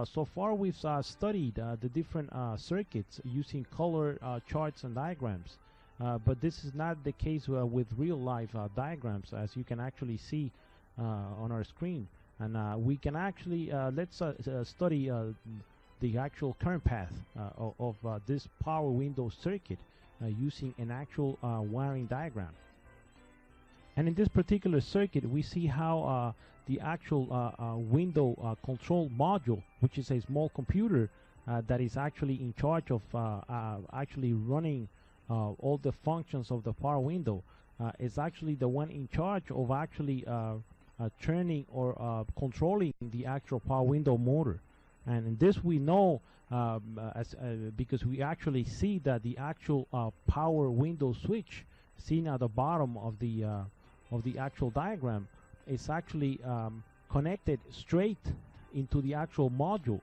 So far we've studied the different circuits using color charts and diagrams, but this is not the case with real life diagrams, as you can actually see on our screen. And we can actually let's study the actual current path of this power window circuit using an actual wiring diagram. And in this particular circuit, we see how the actual window control module, which is a small computer that is actually in charge of actually running all the functions of the power window, is actually the one in charge of actually turning or controlling the actual power window motor. And in this we know because we actually see that the actual power window switch seen at the bottom of the actual diagram is actually connected straight into the actual module.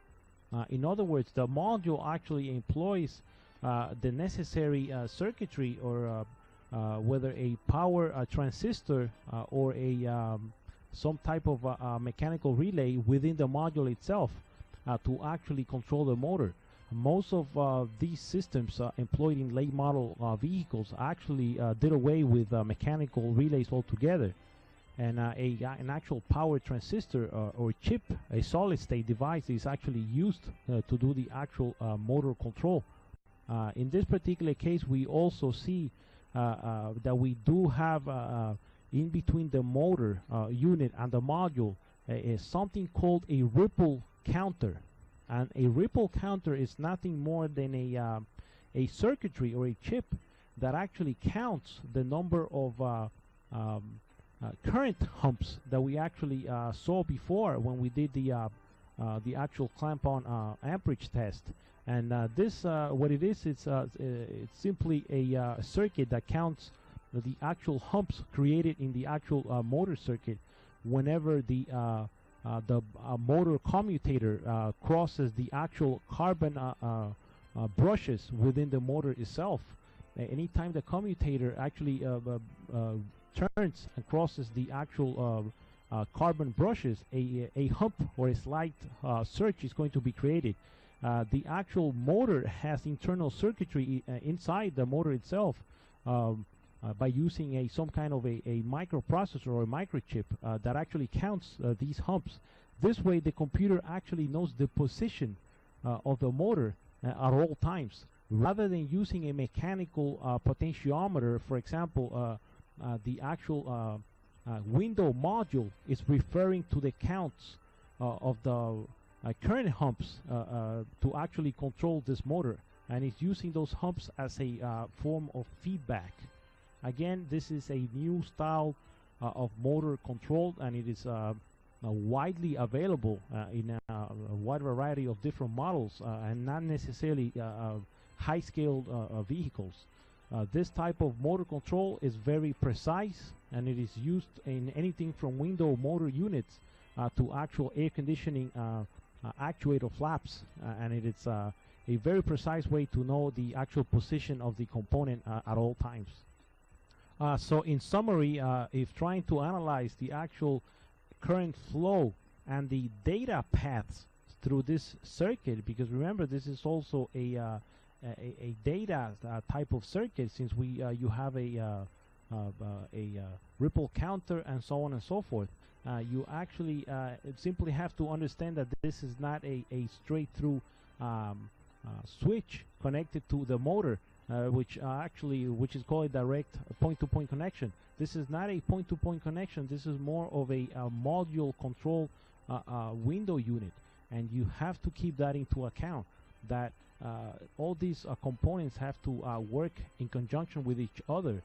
In other words, the module actually employs the necessary circuitry, or whether a power transistor or a some type of mechanical relay within the module itself to actually control the motor. Most of these systems employed in late model vehicles actually did away with mechanical relays altogether, and an actual power transistor or chip, a solid state device, is actually used to do the actual motor control. In this particular case, we also see that we do have in between the motor unit and the module is something called a ripple counter. And a ripple counter is nothing more than a circuitry or a chip that actually counts the number of current humps that we actually saw before when we did the actual clamp-on amperage test. And this, what it is, it's simply a circuit that counts the actual humps created in the actual motor circuit whenever the motor commutator crosses the actual carbon brushes within the motor itself. Anytime the commutator actually turns and crosses the actual carbon brushes, a hump or a slight surge is going to be created. The actual motor has internal circuitry inside the motor itself by using some kind of a microprocessor or a microchip that actually counts these humps. This way the computer actually knows the position of the motor at all times, rather than using a mechanical potentiometer. For example, the actual window module is referring to the counts of the current humps to actually control this motor, and it's using those humps as a form of feedback. Again, this is a new style of motor control, and it is widely available in a wide variety of different models and not necessarily high-scale vehicles. This type of motor control is very precise, and it is used in anything from window motor units to actual air conditioning actuator flaps, and it is a very precise way to know the actual position of the component at all times. So in summary, if trying to analyze the actual current flow and the data paths through this circuit, because remember this is also a data type of circuit, since you have a ripple counter and so on and so forth. You actually simply have to understand that this is not a straight through switch connected to the motor, which is called a direct point-to-point connection. This is not a point-to-point connection. This is more of a module control window unit, and you have to keep that into account, that all these components have to work in conjunction with each other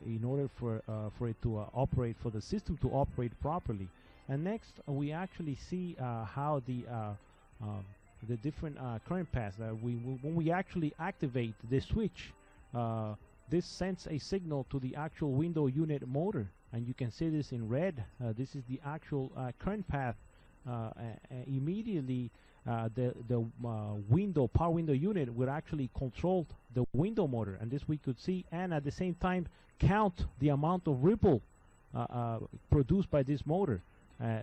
in order for it to operate, for the system to operate properly. And next, we actually see how the different current paths. When we actually activate the switch, this sends a signal to the actual window unit motor, and you can see this in red. This is the actual current path. Immediately, the power window unit would actually control the window motor, and this we could see, and at the same time count the amount of ripple produced by this motor.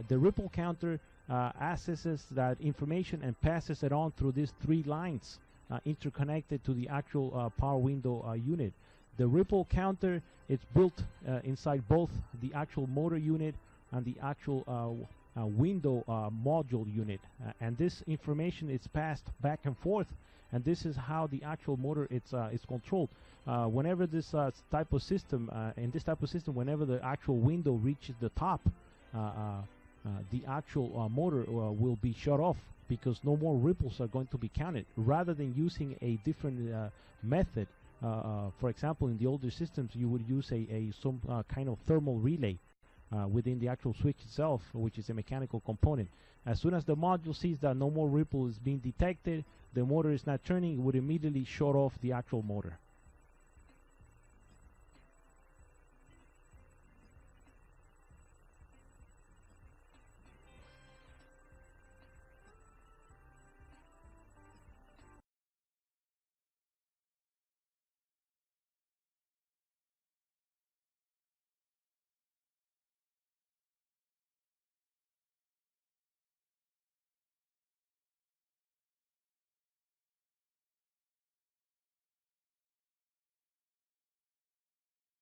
The ripple counter accesses that information and passes it on through these three lines interconnected to the actual power window unit. The ripple counter, it's built inside both the actual motor unit and the actual window module unit, and this information is passed back and forth, and this is how the actual motor is controlled. Whenever this type of system, whenever the actual window reaches the top, the actual motor will be shut off, because no more ripples are going to be counted. Rather than using a different method, for example, in the older systems, you would use some kind of thermal relay within the actual switch itself, which is a mechanical component. As soon as the module sees that no more ripple is being detected, the motor is not turning, it would immediately shut off the actual motor.